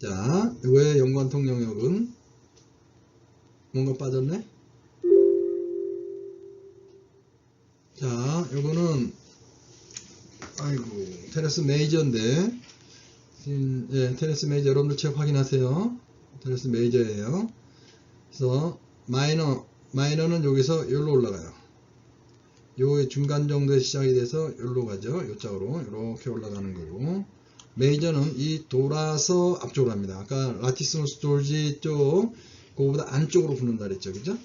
자, 이거의 연관통 영역은 뭔가 빠졌네? 자, 요거는 아이고 테레스 메이저인데 예, 테레스 메이저 여러분들 책 확인하세요. 테레스 메이저예요. 그래서 마이너는 여기서 여기로 올라가요. 요 중간 정도에 시작이 돼서 여기로 가죠. 요 짝으로 이렇게 올라가는 거고, 메이저는 이 돌아서 앞쪽으로 합니다. 아까 라티스무스 졸지 쪽 그거보다 안쪽으로 붙는다 그랬죠, 그죠?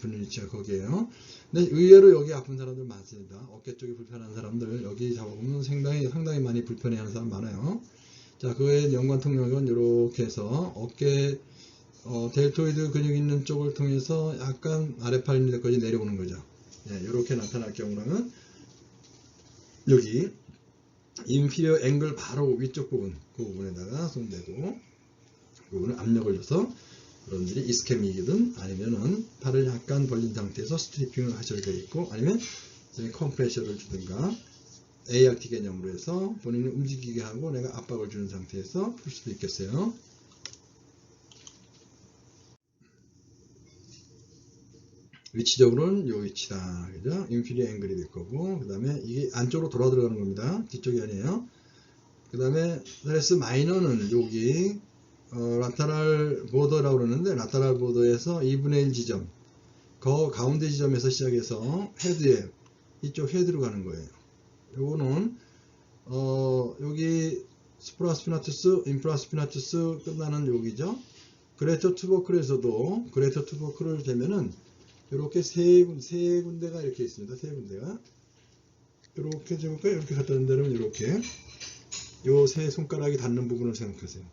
붙는 위치가 거기에요. 근데 의외로 여기 아픈 사람들 많습니다. 어깨 쪽이 불편한 사람들 여기 잡아보면 상당히 많이 불편해하는 사람 많아요. 자, 그의 연관통 영역은 이렇게 해서 어깨 델토이드 근육 있는 쪽을 통해서 약간 아래팔 밑에까지 내려오는 거죠. 예, 이렇게 나타날 경우는 여기 인피리어 앵글 바로 위쪽 부분, 그 부분에다가 손대고 그 부분을 압력을 줘서 여러분들이 이스케믹이든 아니면은 팔을 약간 벌린 상태에서 스트리핑을 하셔도 되겠고, 아니면 컴프레셔를 주든가 ART 개념으로 해서 본인이 움직이게 하고 내가 압박을 주는 상태에서 풀 수도 있겠어요. 위치적으로는 이 위치다. 그죠? 인피리어 앵글이 될 거고, 그 다음에 이게 안쪽으로 돌아 들어가는 겁니다. 뒤쪽이 아니에요. 그 다음에 테레스 마이너는 여기 라테랄 보더라고 그러는데, 라테랄 보더에서 2분의 1 지점, 그 가운데 지점에서 시작해서 헤드에, 이쪽 헤드로 가는 거예요. 요거는 여기 스프라스피나투스, 인프라스피나투스 끝나는 여기죠. 그레이터 투버클에서도 그레이터 투버클을 되면은 이렇게 세 군데가 이렇게 있습니다. 세 군데가 이렇게 해볼까요? 이렇게 갖다 댄다면 이렇게 요 세 손가락이 닿는 부분을 생각하세요.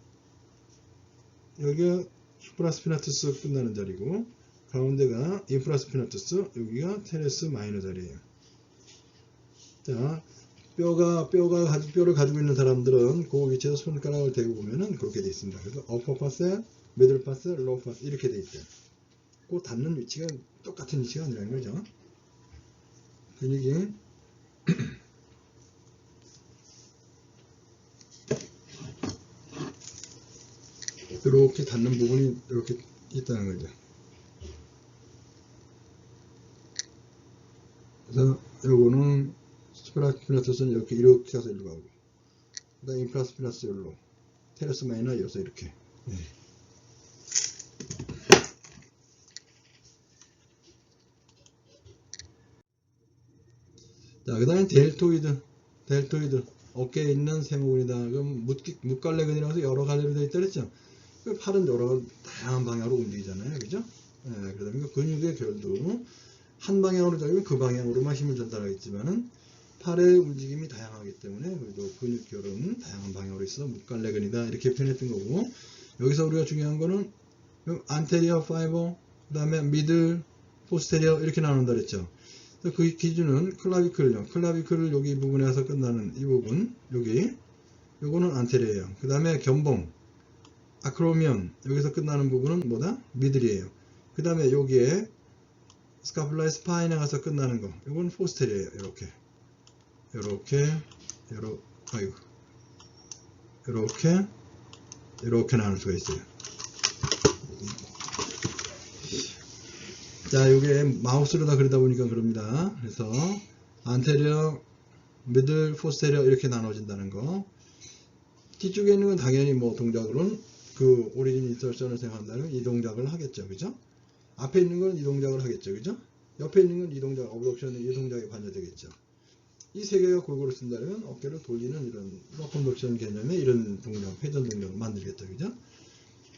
여기가 수프라스피나투스 끝나는 자리고, 가운데가 인프라스피나투스, 여기가 테레스 마이너 자리예요. 자, 뼈를 가지고 있는 사람들은 그 위치에서 손가락을 대고 보면은 그렇게 되어 있습니다. 그래서 어퍼 파스, 미들 파스, 로우 파스 이렇게 되어 있대요. 그 닿는 위치가 똑같은 위치가 아니라는 거죠. 근육이 이렇게 닿는 부분이 이렇게 있다는 거죠. 그래서 요거는 스프라스피나투스는 이렇게 가서 일로 가고, 그 다음에 인프라스피나투스 일로, 테레스 마이너 이어서 이렇게. 네. 자, 그 다음에 델토이드 어깨에 있는 세모근이다. 그럼 뭇갈래근이라서 여러 가지로 되어 있다 그랬죠. 팔은 여러 다양한 방향으로 움직이잖아요, 그죠? 네, 그러다 보니까 근육의 결도 한 방향으로 잡으면 그 방향으로만 힘을 전달하겠지만은 팔의 움직임이 다양하기 때문에 그래도 근육결은 다양한 방향으로 있어 뭇갈래근이다 이렇게 표현했던 거고, 여기서 우리가 중요한 거는 안테리어 파이버, 그 다음에 미들, 포스테리어 이렇게 나눈다 그랬죠. 그 기준은 클라비클요. 클라비클 여기 부분에서 끝나는 이 부분, 요거는 안테리어예요. 그 다음에 견봉, 아크로미엄, 여기서 끝나는 부분은 뭐다? 미들이에요. 그 다음에 여기에 스카플라의 스파인에 가서 끝나는 거, 요건 포스테리어예요. 이렇게 나눌 수가 있어요. 자, 요게 마우스로 다 그리다 보니까 그럽니다. 그래서 안테리어, 미들, 포스테리어 이렇게 나눠진다는 거. 뒤쪽에 있는 건 당연히 뭐 동작으로는 그 오리진 인서션을 생각한다면 이 동작을 하겠죠, 그죠? 앞에 있는 건 이 동작을 하겠죠, 그죠? 옆에 있는 건 이 동작, 어브덕션은 이 동작에 관여되겠죠. 이 세 개가 골고루 쓴다면 어깨를 돌리는 이런 로컨덕션 개념의 이런 동작, 회전 동작을 만들겠죠, 그죠?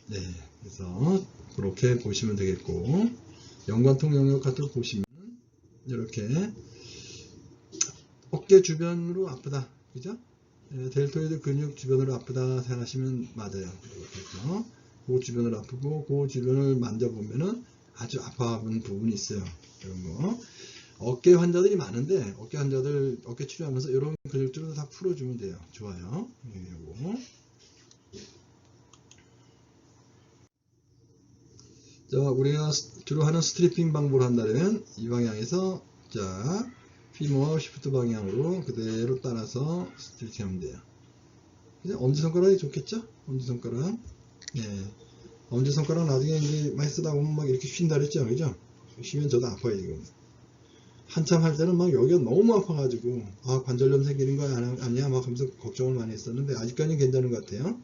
네, 그래서 그렇게 보시면 되겠고, 연관통 영역 같은 거 보시면 이렇게 어깨 주변으로 아프다, 그죠? 델토이드 근육 주변으로 아프다 생각하시면 맞아요. 이렇게 해서 그 주변을 아프고 그 주변을 만져보면은 아주 아파하는 부분이 있어요. 이런 거. 어깨 환자들이 많은데 어깨 치료하면서 이런 근육들을 다 풀어주면 돼요. 좋아요. 요거. 자, 우리가 주로 하는 스트리핑 방법을 한다면 이 방향에서 자 피모와 시프트 방향으로 그대로 따라서 스트리핑 하면 돼요. 그냥 엄지손가락이 좋겠죠? 엄지손가락. 예. 엄지손가락 나중에 이제 많이 쓰다 보면 막 이렇게 쉰다 그랬죠. 그죠? 쉬면 저도 아파요, 지금. 한참 할 때는 막 여기가 너무 아파가지고, 아, 관절염 생기는 거 아니야? 막 하면서 걱정을 많이 했었는데, 아직까지는 괜찮은 것 같아요.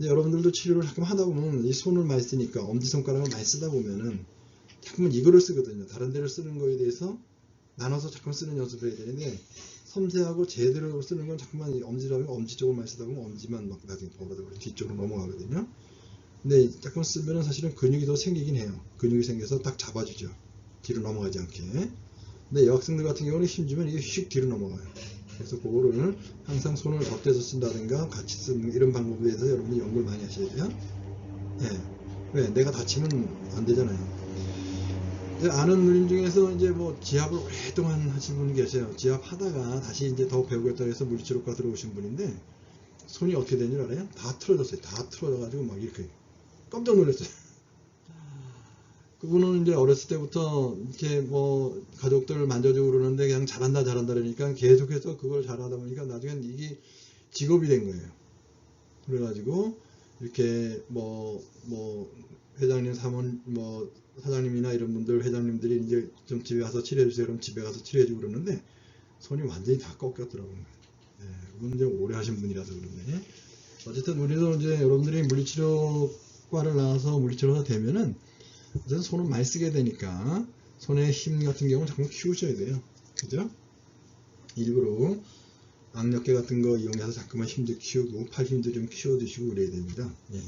이제 여러분들도 치료를 가끔 하다 보면 이 손을 많이 쓰니까, 엄지손가락을 많이 쓰다 보면은, 자꾸만 이거를 쓰거든요. 다른 데를 쓰는 거에 대해서 나눠서 자꾸 쓰는 연습을 해야 되는데, 섬세하고 제대로 쓰는 건 자꾸만 엄지라면 엄지 쪽을 많이 쓰다 보면 엄지만 막 나중에 돌아다고 뒤쪽으로 넘어가거든요. 근데 자꾸 쓰면은 사실은 근육이 더 생기긴 해요. 근육이 생겨서 딱 잡아주죠. 뒤로 넘어가지 않게. 근데 여학생들 같은 경우는 힘주면 이게 휙 뒤로 넘어가요. 그래서 그거를 항상 손을 덧대서 쓴다든가 같이 쓰는 이런 방법에 대해서 여러분이 연구를 많이 하셔야 돼요. 예. 왜? 내가 다치면 안 되잖아요. 아는 분들 중에서 이제 뭐 지압을 오랫동안 하신 분이 계세요. 지압 하다가 다시 이제 더 배우겠다 해서 물리치료과 들어오신 분인데 손이 어떻게 된 줄 알아요? 다 틀어졌어요. 다 틀어져가지고 막 이렇게 깜짝 놀랐어요. 그분은 이제 어렸을 때부터 이렇게 뭐 가족들 만져주고 그러는데 그냥 잘한다 그러니까 계속해서 그걸 잘하다 보니까 나중엔 이게 직업이 된 거예요. 그래가지고 이렇게 뭐 회장님 사모님 뭐 사장님이나 이런 분들 회장님들이 이제 좀 집에 가서 치료해주세요 그럼 집에 가서 치료해주고 그러는데 손이 완전히 다 꺾였더라고요. 예, 그분 이제 오래 하신 분이라서 그런데 어쨌든 우리도 이제 여러분들이 물리치료과를 나와서 물리치료가 되면은 어쨌든 손을 많이 쓰게 되니까 손의 힘 같은 경우는 자꾸 키우셔야 돼요. 그죠? 일부러 악력계 같은 거 이용해서 자꾸만 힘도 키우고 팔 힘도 좀 키워주시고 그래야 됩니다. 예.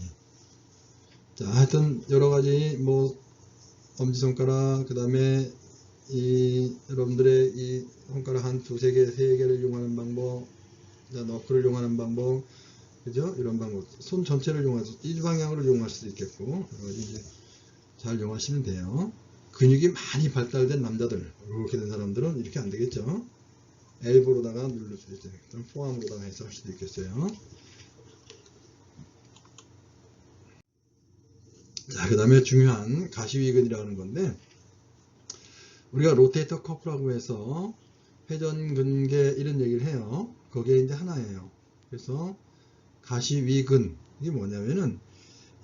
자, 하여튼 여러 가지 뭐 엄지손가락 그 다음에 이 여러분들의 이 손가락 한 두세 개, 세 개를 이용하는 방법, 너클을 이용하는 방법, 그죠? 이런 방법, 손 전체를 이용해서 이 방향으로 이용할 수도 있겠고 여러 가지 이제 잘 이용하시면 돼요. 근육이 많이 발달된 남자들, 이렇게 된 사람들은 이렇게 안 되겠죠. 엘보로다가 누를 수도 있어요. 포암으로다가 해서 할 수도 있겠어요. 자, 그 다음에 중요한 가시위근이라는 건데, 우리가 로테이터 커프라고 해서 회전 근개 이런 얘기를 해요. 거기에 이제 하나예요. 그래서 가시위근, 이게 뭐냐면은,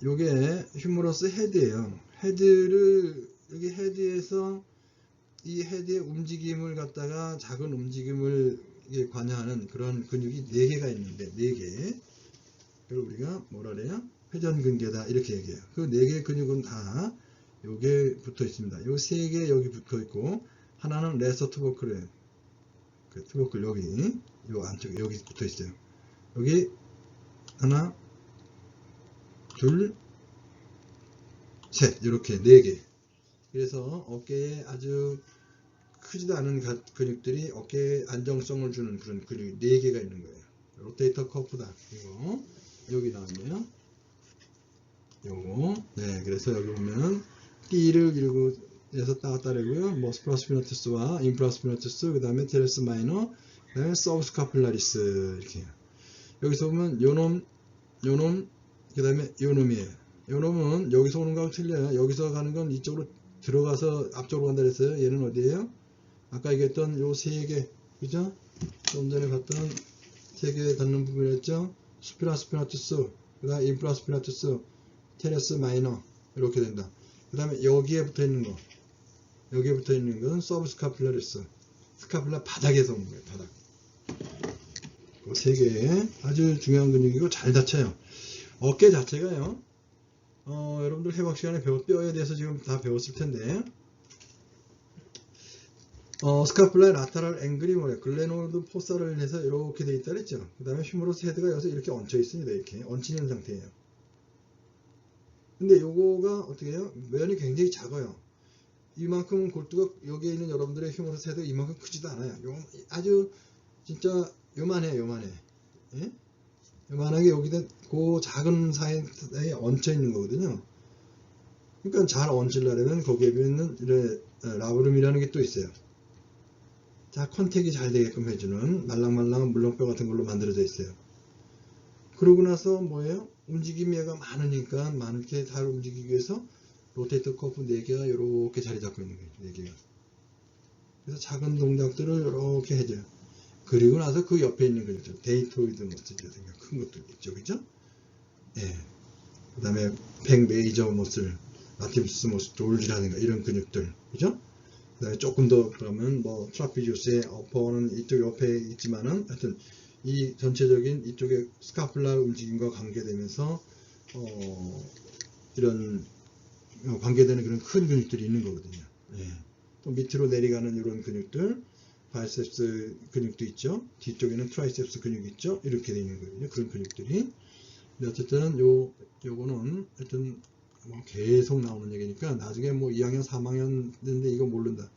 요게 휴머러스 헤드예요. 헤드를, 여기 헤드에서 이 헤드의 움직임을 갖다가 작은 움직임을 관여하는 그런 근육이 4개가 있는데 4개 그걸 우리가 뭐라 그래요? 회전근개다 이렇게 얘기해요. 그 4개의 근육은 다 여기에 붙어 있습니다. 요 3개 여기 붙어 있고 하나는 레서 투버클이에요. 그 투버클 여기 요 안쪽에 여기 붙어 있어요. 여기 하나 둘 셋 이렇게 4개 그래서 어깨에 아주 크지도 않은 근육들이 어깨에 안정성을 주는 그런 근육이 4개가 있는 거예요. 로테이터 커프다. 이거 여기 나왔네요. 요거 네 그래서 여기 보면 D를 그리고 해서 따라고요. 뭐 스프라스피너투스와 인프라스피너투스 그 다음에 테레스 마이너 그 다음에 서브스카플라리스 이렇게 여기서 보면 요놈 그 다음에 요놈이에요. 요놈은 여기서 오는 거하고 틀려요. 여기서 가는 건 이쪽으로 들어가서 앞쪽으로 간다 그랬어요. 얘는 어디에요? 아까 얘기했던 요 3개 그죠? 좀 전에 봤던 3개 닿는 부분이었죠? 스피라스피나투스 그 다음 인프라스피나투스 테레스 마이너 이렇게 된다. 그 다음에 여기에 붙어있는 거 여기에 붙어있는 건 서브스카플라리스 스카플라 바닥에서 오는 거예요. 바닥 그 3개 아주 중요한 근육이고 잘 다쳐요. 어깨 자체가요 여러분들 해박 시간에 뼈에 대해서 지금 다 배웠을 텐데 스카플라의 라테럴 앵글이 뭐예요? 글레노드 포사를 해서 이렇게 돼 있다 그랬죠. 그 다음에 휴머러스 헤드가 여기서 이렇게 얹혀 있습니다. 이렇게 얹히는 상태예요. 근데 요거가 어떻게 해요? 면이 굉장히 작아요. 이만큼 골두가 여기에 있는 여러분들의 휴머러스 헤드가 이만큼 크지도 않아요. 아주 진짜 요만해 요만해. 예? 요만하게 여기다 그 작은 사이에 얹혀 있는 거거든요. 그러니까 잘 얹으려면 거기에 있는 라브룸이라는 게 또 있어요. 자, 컨택이 잘 되게끔 해주는 말랑말랑한 물렁뼈 같은 걸로 만들어져 있어요. 그러고 나서 뭐예요? 움직임이 얘가 많으니까 많게 잘 움직이기 위해서 로테이터 커프 4개가 이렇게 자리 잡고 있는 거예요. 4개가. 그래서 작은 동작들을 이렇게 해줘요. 그리고 나서 그 옆에 있는 거죠. 데이토이드 머스죠. 큰 것들 있죠. 그죠? 예. 그 다음에 백 메이저 머슬, 라티무스 머슬 돌즈라든가 이런 근육들, 그죠? 그 다음에 조금 더 그러면 뭐 트라피지우스의 어퍼는 이쪽 옆에 있지만은 하여튼 이 전체적인 이쪽에 스카플라 움직임과 관계되면서 이런 관계되는 그런 큰 근육들이 있는 거거든요. 예. 또 밑으로 내려가는 이런 근육들, 바이셉스 근육도 있죠. 뒤쪽에는 트라이셉스 근육이 있죠. 이렇게 되어 있는 거거든요. 그런 근육들이. 근데 어쨌든 요거는 하여튼 뭐 계속 나오는 얘기니까 나중에 뭐 2학년, 3학년 되는데 이거 모른다.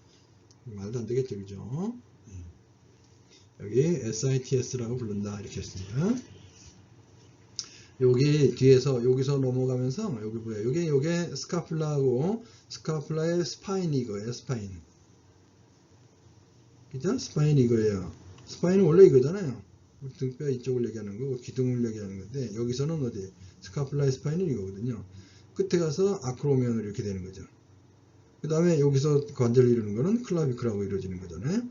말도 안 되겠죠, 그죠? 예. 여기 SITS라고 부른다. 이렇게 했습니다. 여기 뒤에서 여기서 넘어가면서 여기 뭐야? 요게 스카플라하고 스카플라의 스파인이 이거예요. 스파인. 그죠? 스파인 이거예요. 스파인은 원래 이거잖아요. 등뼈 이쪽을 얘기하는 거고 기둥을 얘기하는 건데 여기서는 어디? 스카플라의 스파인은 이거거든요. 끝에 가서 아크로미언으로 이렇게 되는 거죠. 그 다음에 여기서 관절을 이루는 거는 클라비클하고 이루어지는 거잖아요.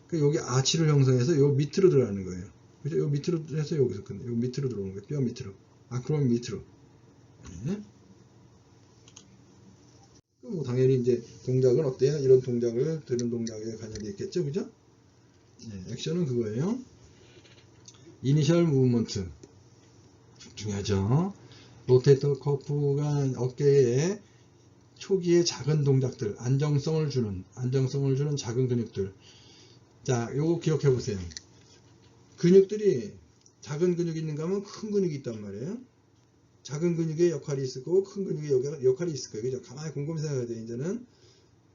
그러니까 여기 아치를 형성해서 요 밑으로 들어가는 거예요. 그죠? 요 밑으로 해서 여기서 끝내. 요 밑으로 들어오는 거예요. 뼈 밑으로. 아크로미 밑으로. 네. 뭐 당연히 이제 동작은 어때요? 이런 동작을 드는 동작에 관여되어 있겠죠, 그죠? 네, 액션은 그거예요. 이니셜 무브먼트 중요하죠. 로테이터 커프가 어깨에 초기에 작은 동작들, 안정성을 주는 작은 근육들. 자, 요거 기억해 보세요. 근육들이 작은 근육이 있는가 하면 큰 근육이 있단 말이에요. 작은 근육의 역할이 있을 거고 큰 근육의 역할이 있을 거예요. 그죠? 가만히 곰곰이 생각해야 돼요. 이제는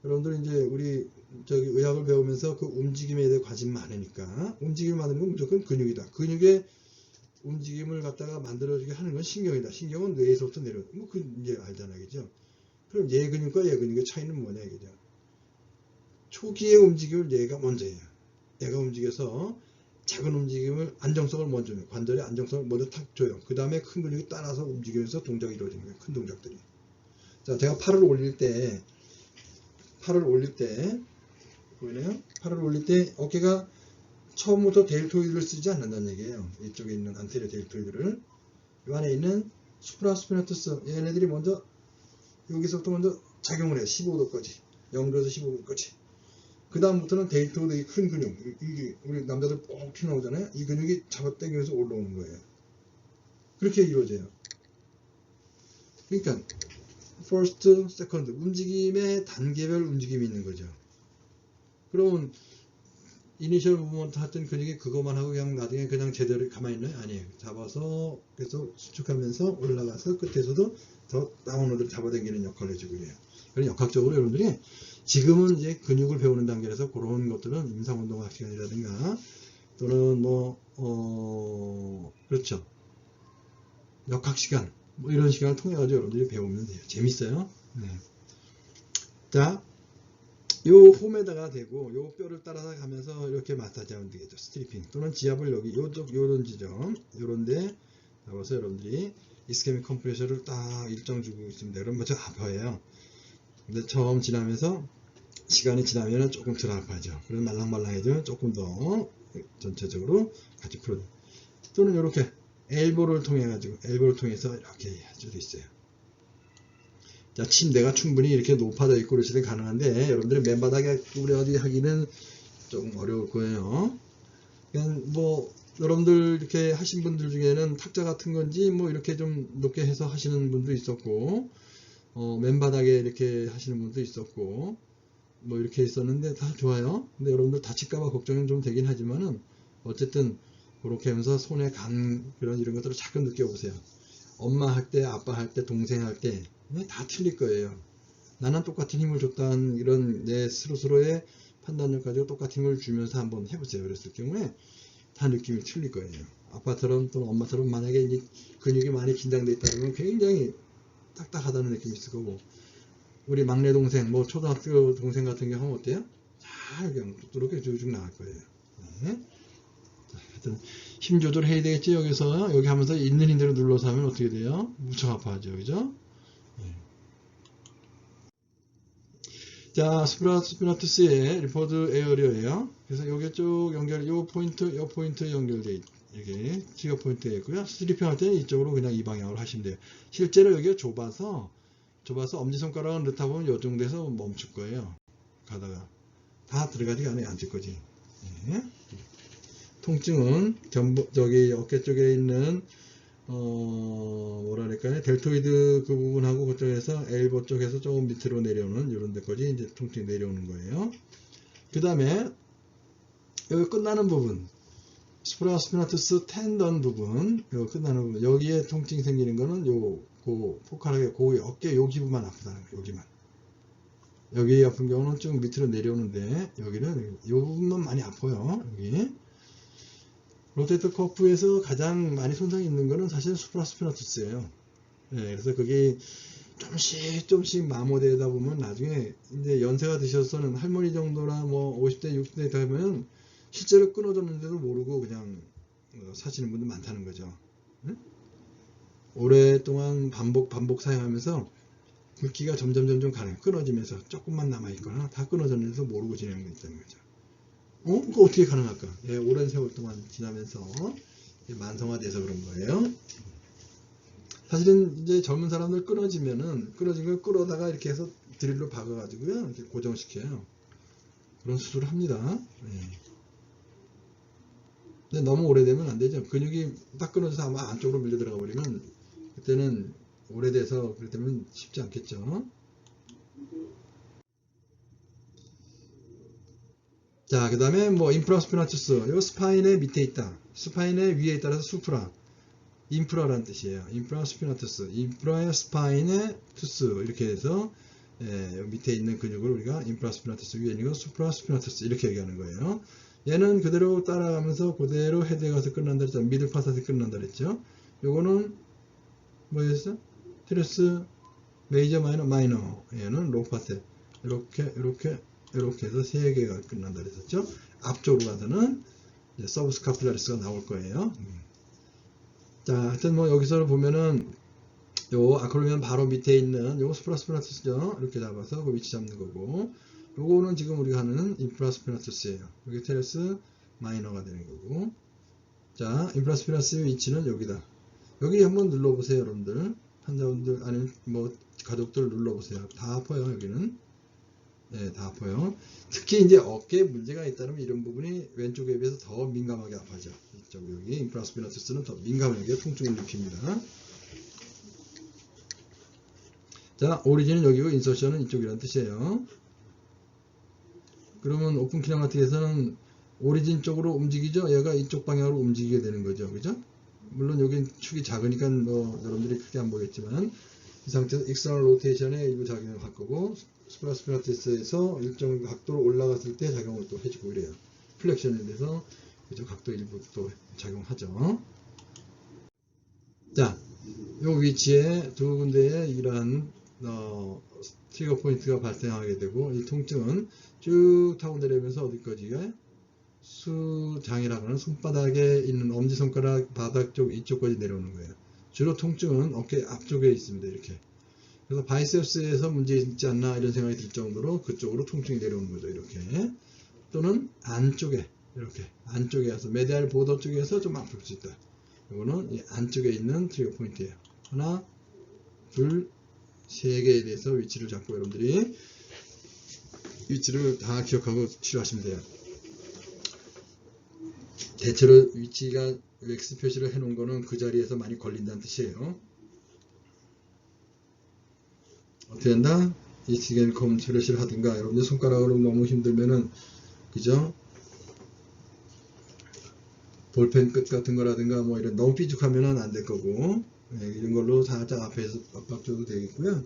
여러분들 이제 우리 저기 의학을 배우면서 그 움직임에 대해 관심 많으니까 움직임을 만드는 건 무조건 근육이다. 근육의 움직임을 갖다가 만들어주게 하는 건 신경이다. 신경은 뇌에서부터 내려. 뭐 그 이제 알잖아요, 그죠? 그럼 얘 근육과 얘 근육의 차이는 뭐냐, 그죠? 초기의 움직임을 뇌가 먼저 해요. 얘가 움직여서 작은 움직임을 안정성을 먼저 줘요. 관절의 안정성을 먼저 탁 줘요. 그 다음에 큰 근육이 따라서 움직이면서 동작이 이루어지는 거예요. 큰 동작들이. 자, 제가 팔을 올릴 때 보이나요? 팔을 올릴 때 어깨가 처음부터 델토이드를 쓰지 않는다는 얘기예요. 이쪽에 있는 안테리어 델토이드를. 이 안에 있는 수프라스피나투스 얘네들이 먼저 여기서부터 먼저 작용을 해요. 15도까지. 0도에서 15도까지. 그 다음부터는 델토이드 큰 근육, 이게 우리 남자들 뻥 튀어나오잖아요. 이 근육이 잡아당기면서 올라오는 거예요. 그렇게 이루어져요. 그러니까 first, second 움직임의 단계별 움직임이 있는 거죠. 그러면 이니셜 무브먼트 하던 근육이 그것만 하고 그냥 나중에 그냥 제대로 가만히 있나요? 아니에요. 잡아서 계속 수축하면서 올라가서 끝에서도 더 다운로드를 잡아당기는 역할을 해주고 그래요. 그런 역학적으로 여러분들이 지금은 이제 근육을 배우는 단계에서 그런 것들은 임상운동학 시간이라든가 또는 그렇죠. 역학 시간 뭐 이런 시간을 통해 가지고 여러분들이 배우면 돼요. 재밌어요. 네. 자, 요 홈에다가 대고 요 뼈를 따라서 가면서 이렇게 마사지하면 되겠죠. 스트리핑 또는 지압을 여기 요런 지점 요런데 잡아서 여러분들이 이스케믹 컴프레셔를 딱 일정 주고 있습니다. 여러분 저 아파요. 근데 처음 지나면서 시간이 지나면 조금 덜 아파죠. 그래서 말랑말랑해지면 조금 더 전체적으로 같이 풀어줘. 또는 이렇게 엘보를 통해서 이렇게 할 수도 있어요. 자, 침대가 충분히 이렇게 높아져 있고 그러실 때 가능한데 여러분들이 맨바닥에 꾸려지 하기는 좀 어려울 거예요. 그냥 뭐 여러분들 이렇게 하신 분들 중에는 탁자 같은 건지 뭐 이렇게 좀 높게 해서 하시는 분도 있었고 맨바닥에 이렇게 하시는 분도 있었고 뭐 이렇게 있었는데 다 좋아요. 근데 여러분들 다칠까봐 걱정은 좀 되긴 하지만은 어쨌든 그렇게 하면서 손에 간 이런 것들을 자꾸 느껴보세요. 엄마 할 때, 아빠 할 때, 동생 할 때 다 틀릴 거예요. 나는 똑같은 힘을 줬다는 이런 내 스스로의 판단력 가지고 똑같은 힘을 주면서 한번 해보세요. 그랬을 경우에 다 느낌이 틀릴 거예요. 아빠처럼 또는 엄마처럼 만약에 이제 근육이 많이 긴장되어 있다 그러면 굉장히 딱딱하다는 느낌이 있을 거고 우리 막내 동생, 뭐 초등학교 동생 같은 경우는 어때요? 잘 그냥 뚝뚝하게 쭉쭉 나갈 거예요. 네. 자, 하여튼 힘 조절해야 되겠지. 여기서 여기 하면서 있는 힘대로 눌러서 하면 어떻게 돼요? 무척 아파하죠, 그죠? 네. 자, 스피라투스의 리포드 에어리어예요. 그래서 요게 쭉 연결, 요 포인트 연결돼 이게 트리거 포인트가 있고요. 스트리핑 할 때는 이쪽으로 그냥 이 방향으로 하시면 돼요. 실제로 여기가 좁아서 엄지손가락은 넣다 보면 요 정도에서 멈출 거예요. 가다가 다 들어가지가 않아요. 앉을 거지. 네. 통증은 저기 어깨 쪽에 있는 뭐랄까요, 델토이드 그 부분하고 그쪽에서 엘보 쪽에서 조금 밑으로 내려오는 이런 데까지 이제 통증이 내려오는 거예요. 그 다음에 여기 끝나는 부분, 스프라스피나투스 텐던 부분, 여기 끝나는 부분, 여기에 통증이 생기는 거는 포칼하게 어깨 요 기부만 아프다는 거예요. 여기만. 여기 아픈 경우는 쭉 밑으로 내려오는데 여기는 이 부분만 많이 아파요. 여기 로테이터 커프에서 가장 많이 손상이 있는 거는 사실 수프라스피나투스예요. 네, 그래서 그게 조금씩 마모되다 보면 나중에 이제 연세가 드셔서는 할머니 정도나 뭐 50대 60대 되면 실제로 끊어졌는데도 모르고 그냥 사시는 분들 많다는 거죠. 네? 오랫동안 반복 사용하면서 굵기가 점점 가는 끊어지면서 조금만 남아있거나 다 끊어졌는데도 모르고 지내는 게 있다는 거죠. 그거 어떻게 가능할까? 예, 오랜 세월 동안 지나면서 만성화돼서 그런 거예요. 사실은 이제 젊은 사람들 끊어진 걸 끌어다가 이렇게 해서 드릴로 박아가지고요, 이렇게 고정시켜요. 그런 수술을 합니다. 예. 근데 너무 오래되면 안 되죠. 근육이 딱 끊어져서 아마 안쪽으로 밀려 들어가 버리면 그때는 오래돼서 그렇다면 쉽지 않겠죠. 자, 그 다음에 뭐 인프라스피나투스, 이거 스파인의 밑에 있다. 스파인의 위에 있다라서 수프라, 인프라라는 뜻이에요. 인프라스피나투스, 인프라의 스파인의 투스 이렇게 해서 밑에 있는 근육을 우리가 인프라스피나투스, 위에 있는 거 수프라스피나투스 이렇게 얘기하는 거예요. 얘는 그대로 따라가면서 그대로 헤드에 가서 끝난다 그랬죠. 미들 파트에서 끝난다 그랬죠. 요거는 뭐였어? 테레스 메이저 마이너, 얘는 로 파트. 이렇게 해서 세 개가 끝난다 그랬었죠. 앞쪽으로 가서는 서브스카플라리스가 나올 거예요. 자, 하여튼 뭐 여기서 보면은 요 아크로미언 바로 밑에 있는 요 스프라스피나투스죠. 이렇게 잡아서 그 위치 잡는 거고, 요거는 지금 우리가 하는 인프라스피나투스예요. 여기 테레스 마이너가 되는 거고. 자, 인프라스피나투스의 위치는 여기다. 여기 한번 눌러보세요, 여러분들. 환자분들 아니면 뭐 가족들 눌러보세요. 다 아파요, 여기는. 네, 다 아파요. 특히 이제 어깨에 문제가 있다면 이런 부분이 왼쪽에 비해서 더 민감하게 아파져. 이쪽 여기 인프라스피나투스는 더 민감하게 통증을 느낍니다. 자, 오리진은 여기고 인서션은 이쪽이라는 뜻이에요. 그러면 오픈 키랑 같은 경우에서는 오리진 쪽으로 움직이죠. 얘가 이쪽 방향으로 움직이게 되는 거죠. 그죠? 물론 여기 축이 작으니까 뭐 여러분들이 크게 안 보겠지만 이 상태에서 익스터널 로테이션에 일부 작용을 할 거고, 스프라스피나투스에서 일정 각도로 올라갔을 때 작용을 또 해주고 이래요. 플렉션에 대해서 그죠? 각도 일부 또 작용하죠. 자, 요 위치에 두 군데에 이러한 트리거 포인트가 발생하게 되고, 이 통증은 쭉 타고 내려오면서 어디까지? 수장이라고 하는 손바닥에 있는 엄지손가락 바닥 쪽 이쪽까지 내려오는 거예요. 주로 통증은 어깨 앞쪽에 있습니다. 이렇게. 그래서 바이셉스에서 문제 있지 않나 이런 생각이 들 정도로 그쪽으로 통증이 내려오는 거죠. 이렇게. 또는 안쪽에 이렇게 안쪽에 와서 메디알 보더 쪽에서 좀 아플 수 있다. 이거는 이 안쪽에 있는 트리거 포인트예요. 하나, 둘, 세 개에 대해서 위치를 잡고 여러분들이 위치를 다 기억하고 치료하시면 돼요. 대체로 위치가 X 표시를 해놓은 거는 그 자리에서 많이 걸린다는 뜻이에요. 어떻게 된다? 이스겐컴 처리를 하든가, 여러분들 손가락으로 너무 힘들면은, 그죠? 볼펜 끝 같은 거라든가, 뭐 이런 너무 삐죽하면은 안 될 거고, 이런 걸로 살짝 앞에서 압박 줘도 되겠고요.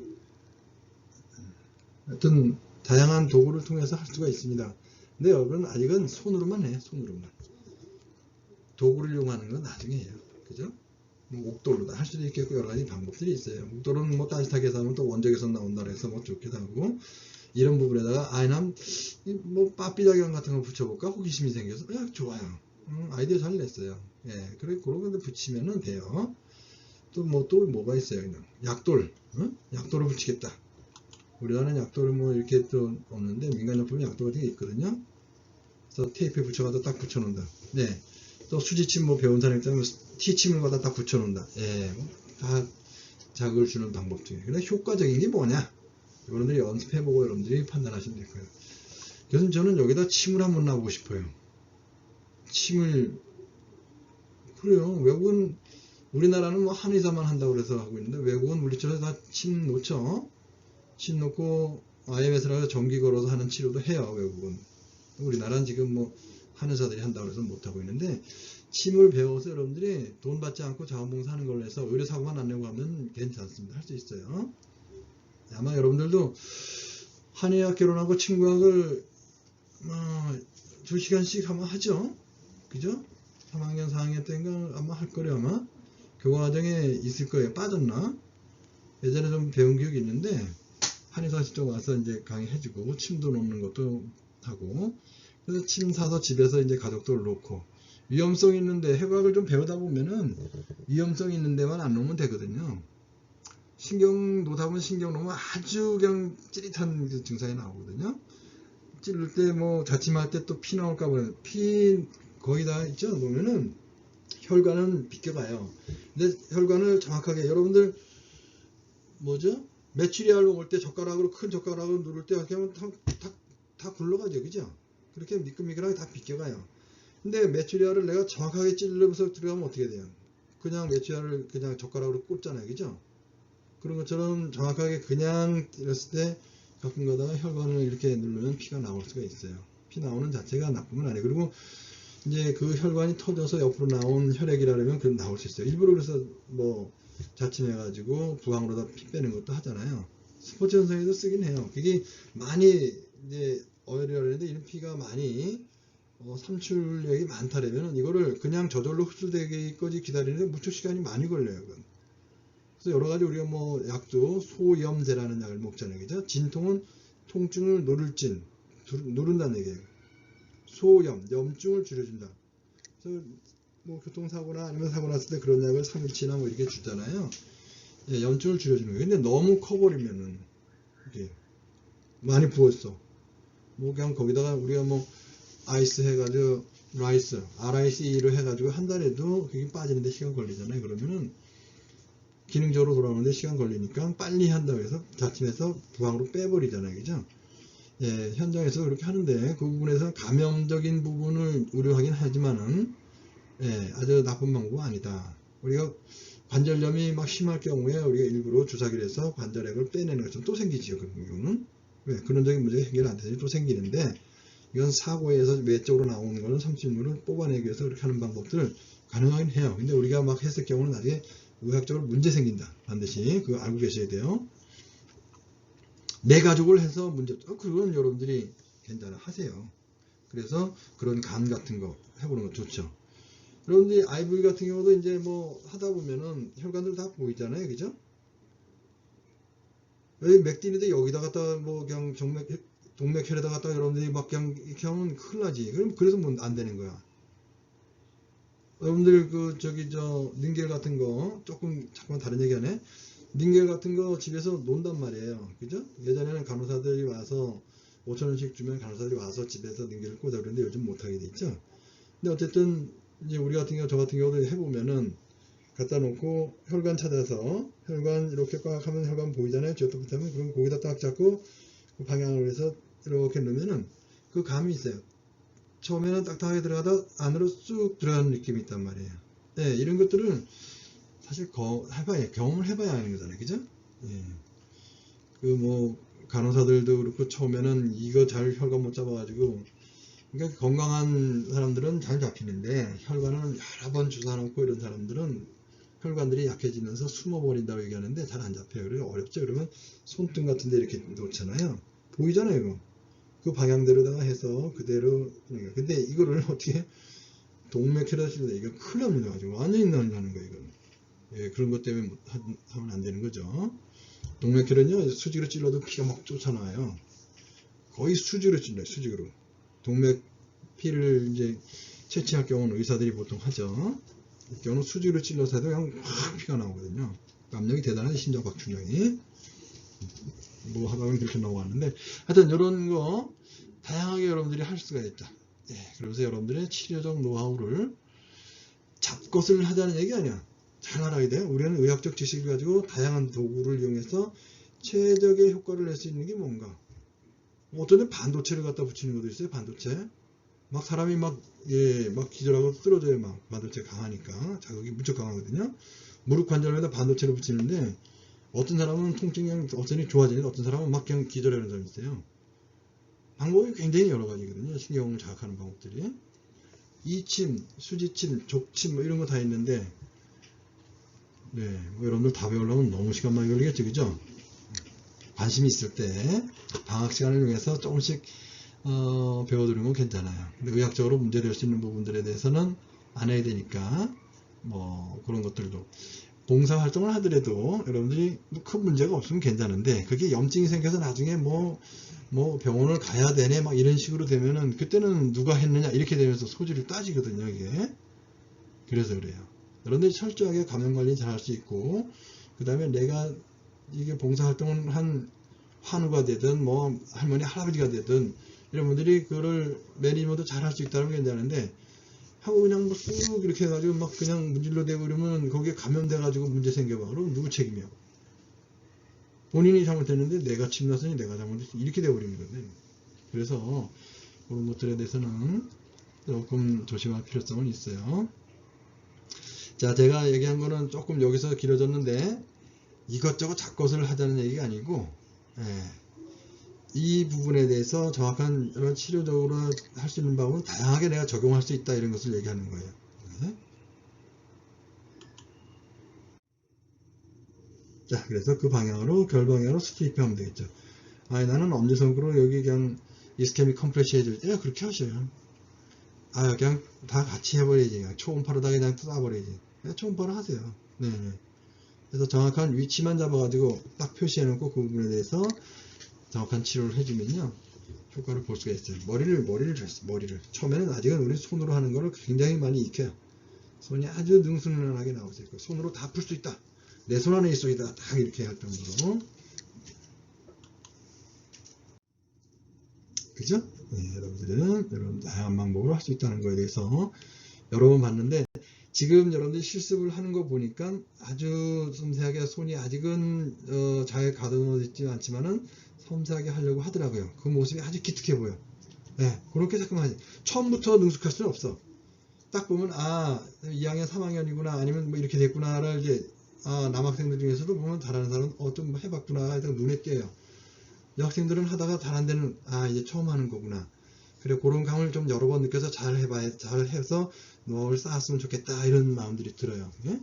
하여튼, 다양한 도구를 통해서 할 수가 있습니다. 근데 여러분, 아직은 손으로만 해, 손으로만. 도구를 이용하는 건 나중에 해요. 그죠? 뭐 옥돌로 할 수도 있겠고 여러 가지 방법들이 있어요. 옥돌은 뭐 따뜻하게 해서 하면 또 원적에서 나온다 해서 뭐 좋기도 하고, 이런 부분에다가 뭐 빠삐자경 같은 거 붙여볼까 호기심이 생겨서 야 좋아요. 아이디어 잘 냈어요. 예, 그래 그런 데 붙이면은 돼요. 또 뭐가 있어요. 그냥 약돌, 약돌을 붙이겠다. 우리나라는 약돌을 뭐 이렇게 또 없는데 민간요법에 약돌 같은 게 있거든요. 그래서 테이프에 붙여가지고 딱 붙여놓는다. 네. 또 수지침 뭐 배운 사람이 있다면 T침을 받아 다 붙여놓는다. 예, 다 자극을 주는 방법 중에. 근데 효과적인 게 뭐냐? 여러분들이 연습해보고 여러분들이 판단하시면 될 거예요. 그래서 저는 여기다 침을 한번 놔보고 싶어요. 침을, 그래요. 외국은, 우리나라는 뭐 한의사만 한다고 그래서 하고 있는데, 외국은 물리치료에 다 침 놓죠? 침 놓고, IMS라고 전기 걸어서 하는 치료도 해요, 외국은. 우리나라는 지금 뭐, 한의사들이 한다고 해서 못하고 있는데, 침을 배워서 여러분들이 돈 받지 않고 자원봉사 하는 걸로 해서 의료사고만 안 내고 하면 괜찮습니다. 할 수 있어요. 아마 여러분들도 한의학 결혼하고 친구학을 2시간씩 아마 하죠. 그죠? 3학년 4학년 때인가 아마 할 거래요. 아마 교과과정에 있을 거예요. 빠졌나? 예전에 좀 배운 기억이 있는데 한의사 직접 와서 이제 강의해주고 침도 놓는 것도 하고, 그래서 침 사서 집에서 이제 가족들 놓고, 위험성 있는데 해과학을 좀 배우다 보면은 위험성 있는 데만 안 놓으면 되거든요. 신경 놓다 보면 신경 놓으면 아주 그냥 찌릿한 그 증상이 나오거든요. 찌를 때 뭐 자침할 때 또 피 나올까 봐, 피 거의 다 있죠. 보면은 혈관은 비껴가요. 근데 혈관을 정확하게 여러분들 뭐죠? 메추리알 먹을 때 젓가락으로 큰 젓가락으로 누를 때 그냥 다 굴러가죠, 그죠? 그렇게 미끌미끌하게 다 비껴가요. 근데 메추리알을 내가 정확하게 찌르면서 들어가면 어떻게 돼요? 그냥 메추리알을 그냥 젓가락으로 꽂잖아요, 그죠? 그런 것처럼 정확하게 그냥 찔렀을 때 가끔 가다가 혈관을 이렇게 누르면 피가 나올 수가 있어요. 피 나오는 자체가 나쁜 건 아니에요. 그리고 이제 그 혈관이 터져서 옆으로 나온 혈액이라면 그럼 나올 수 있어요. 일부러 그래서 뭐 자침해가지고 부항으로다 피 빼는 것도 하잖아요. 스포츠 현상에도 쓰긴 해요. 그게 많이 이제 어혈이라는데 이런 피가 많이 삼출력이 많다라면 이거를 그냥 저절로 흡수되기까지 기다리는데 무척 시간이 많이 걸려요. 그건. 그래서 여러 가지 우리가 뭐 약도 소염제라는 약을 먹잖아요. 그죠? 진통은 통증을 누른다는 얘기예요. 소염, 염증을 줄여준다. 그래서 뭐 교통사고나 아니면 사고 났을 때 그런 약을 3일치나 뭐 이렇게 주잖아요. 예, 염증을 줄여주는 거예요. 근데 너무 커버리면은 이게 많이 부었어. 뭐 그냥 거기다가 우리가 뭐 아이스 해가지고 라이스, RICE로 해가지고 한 달에도 그게 빠지는데 시간 걸리잖아요. 그러면은 기능적으로 돌아오는데 시간 걸리니까 빨리 한다고 해서 자침해서 부항으로 빼버리잖아요. 그죠? 예, 현장에서 그렇게 하는데 그 부분에서 감염적인 부분을 우려하긴 하지만은 예, 아주 나쁜 방법은 아니다. 우리가 관절염이 막 심할 경우에 우리가 일부러 주사기를 해서 관절액을 빼내는 것처럼 또 생기지요. 그런 경우는. 왜? 근원적인 문제가 해결 안 되니 또 생기는데 이건 사고에서 외적으로 나오는 거는 섬유물을 뽑아내기 위해서 그렇게 하는 방법들을 가능하긴 해요. 근데 우리가 막 했을 경우는 나중에 의학적으로 문제 생긴다. 반드시 그거 알고 계셔야 돼요. 내 가족을 해서 문제, 그건 여러분들이 괜찮아 하세요. 그래서 그런 간 같은 거 해보는 거 좋죠. 여러분들이 IVF 같은 경우도 이제 뭐 하다 보면은 혈관들 다 보이잖아요. 그죠? 여기 맥딘인데 여기다 갖다 뭐 그냥 동맥혈에다 갖다 여러분들이 막 그냥 이렇게 하면 큰일 나지. 그래서 뭐 안 되는 거야. 여러분들 닌겔 같은 거 조금 잠깐 다른 얘기하네. 닌겔 같은 거 집에서 논단 말이에요. 그죠? 예전에는 간호사들이 와서 5,000원씩 주면 간호사들이 와서 집에서 닌겔을 꽂아 그러는데 요즘 못하게 돼 있죠. 근데 어쨌든 이제 우리 같은 경우 저 같은 경우도 해보면은 갖다 놓고 혈관 찾아서 혈관 이렇게 꽉 하면 혈관 보이잖아요. 저쪽 붙으면 그럼 거기다 딱 잡고 그 방향을 해서 이렇게 넣으면은 그 감이 있어요. 처음에는 딱딱하게 들어가다 안으로 쑥 들어가는 느낌이 있단 말이에요. 네, 이런 것들을 사실 경험을 해봐야 하는 거잖아요. 그죠? 예. 그 뭐 간호사들도 그렇고 처음에는 이거 잘 혈관 못 잡아가지고 그러니까 건강한 사람들은 잘 잡히는데 혈관을 여러 번 주사 놓고 이런 사람들은 혈관들이 약해지면서 숨어버린다고 얘기하는데 잘 안 잡혀요. 그래서 어렵죠. 그러면 손등 같은 데 이렇게 놓잖아요. 보이잖아요. 이거. 그 방향대로다가 해서 그대로. 근데 이거를 어떻게 동맥혈액실로 이거 큰일 납니다. 아주 완전히 난리나는 거예요. 이거는. 예, 그런 것 때문에 하면 안 되는 거죠. 동맥혈은요 수직으로 찔러도 피가 막 쫓아나와요. 거의 수직으로 찔러요. 수직으로. 동맥 피를 이제 채취할 경우는 의사들이 보통 하죠. 이 경우는 수직으로 찔러서 해도 그냥 확 피가 나오거든요. 압력이 대단하지. 심장 박출량이. 뭐 하다가 그렇게 나왔는데 하여튼 이런 거 다양하게 여러분들이 할 수가 있다. 예, 그래서 여러분들의 치료적 노하우를 잡것을 하자는 얘기 아니야. 잘 알아야 돼. 우리는 의학적 지식을 가지고 다양한 도구를 이용해서 최적의 효과를 낼 수 있는 게 뭔가. 어떤 데 반도체를 갖다 붙이는 것도 있어요. 반도체. 막 사람이 막 기절하고 쓰러져요. 막 반도체 강하니까. 자극이 무척 강하거든요. 무릎 관절에다 반도체를 붙이는데 어떤 사람은 통증이 어쩌니 좋아지는데 어떤 사람은 막 그냥 기절하는 사람이 있어요. 방법이 굉장히 여러 가지거든요. 신경을 자극하는 방법들이. 이침, 수지침, 족침 뭐 이런 거 다 있는데 뭐 여러분들 다 배우려면 너무 시간 많이 걸리겠죠. 그죠? 관심이 있을 때 방학 시간을 이용해서 조금씩 배워두는 건 괜찮아요. 근데 의학적으로 문제될 수 있는 부분들에 대해서는 안 해야 되니까 뭐 그런 것들도 봉사활동을 하더라도 여러분들이 큰 문제가 없으면 괜찮은데 그게 염증이 생겨서 나중에 뭐 병원을 가야 되네 막 이런 식으로 되면은 그때는 누가 했느냐 이렇게 되면서 소지를 따지거든요. 이게 그래서 그래요. 여러분들이 철저하게 감염관리 잘 할 수 있고 그 다음에 내가 이게 봉사활동을 한 환우가 되든 뭐 할머니 할아버지가 되든 이런 분들이 그거를 매니지먼트 잘 할 수 있다는 게 괜찮은데 하고 그냥 뭐 쑥 이렇게 해가지고 막 그냥 문질러 대고 그러면 거기에 감염돼가지고 문제 생겨봐. 그럼 누구 책임이야? 본인이 잘못했는데 내가 침났으니 내가 잘못했으니 이렇게 돼버리는 거거든. 그래서 그런 것들에 대해서는 조금 조심할 필요성은 있어요. 자, 제가 얘기한 거는 조금 여기서 길어졌는데 이것저것 잡것을 하자는 얘기가 아니고 이 부분에 대해서 정확한 이런 치료적으로 할 수 있는 방법은 다양하게 내가 적용할 수 있다 이런 것을 얘기하는 거예요. 자, 그래서 그 방향으로 결방향으로 스트립하면 되겠죠. 아니 나는 엄지손가락으로 여기 그냥 이스케믹 컴프레시 해줄 때 그렇게 하셔요. 그냥 다 같이 해버리지. 그냥 초음파로다 그냥 쏴버리지. 그냥 초음파로 하세요. 네네. 그래서 정확한 위치만 잡아가지고 딱 표시해놓고 그 부분에 대해서 정확한 치료를 해주면요 효과를 볼 수가 있어요. 머리를 줬어요. 머리를 처음에는 아직은 우리 손으로 하는 거를 굉장히 많이 익혀요. 손이 아주 능수능란하게 나오세요. 손으로 다 풀 수 있다. 내 손 안에 있어 있다. 딱 이렇게 할 정도로. 그죠? 네, 여러분들은 이런 다양한 방법으로 할 수 있다는 거에 대해서 여러 번 봤는데 지금 여러분들이 실습을 하는 거 보니까 아주 섬세하게 손이 아직은 잘 가다듬어 있지 않지만은 섬세하게 하려고 하더라고요. 그 모습이 아주 기특해 보여. 네, 그렇게 잠깐만 처음부터 능숙할 수는 없어. 딱 보면 2학년 3학년이구나 아니면 뭐 이렇게 됐구나를 이제 남학생들 중에서도 보면 잘하는 사람은 좀 해봤구나 눈에 띄어요. 여학생들은 하다가 잘 안되는 이제 처음 하는 거구나. 그래 그런 감을 좀 여러 번 느껴서 잘 해서 노하우를 쌓았으면 좋겠다 이런 마음들이 들어요. 예?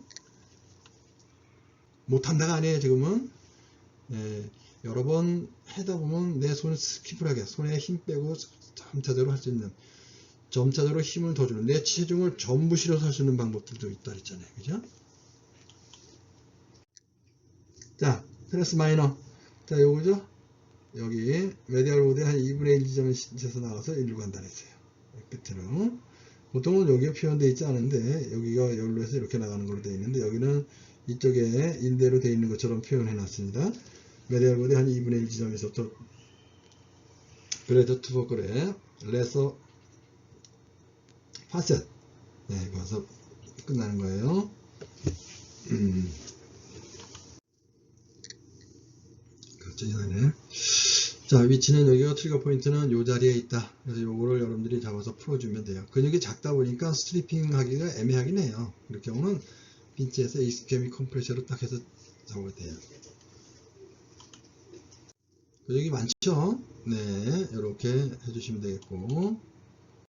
못한다가 아니에요 지금은. 여러 번 하다 보면 내 손을 스킵을 하게 손에 힘 빼고 점차적으로 할 수 있는 점차적으로 힘을 더 주는 내 체중을 전부 실어서 할 수 있는 방법들도 있다 그랬잖아요. 그죠? 자 테레스 마이너 자 요거죠. 여기 메디얼 보드에 한 2분의 1 지점에서 나와서 1로 간다 했어요. 끝으로 보통은 여기에 표현되어 있지 않은데 여기가 여기로 해서 이렇게 나가는 걸로 되어 있는데 여기는 이쪽에 인대로 되어 있는 것처럼 표현해 놨습니다. 메디얼 보드에 한 2분의 1 지점에서부터 그레이터 투버클의 레서 파셋 거기서 끝나는 거예요. 갑자기 나네. 자 위치는 여기가 트리거 포인트는 이 자리에 있다. 그래서 요거를 여러분들이 잡아서 풀어주면 돼요. 근육이 작다 보니까 스트리핑 하기가 애매하긴 해요. 그럴 경우는 핀치에서 이스케믹 컴프레셔로 딱 해서 잡아야 돼요. 근육이 많죠? 네 이렇게 해주시면 되겠고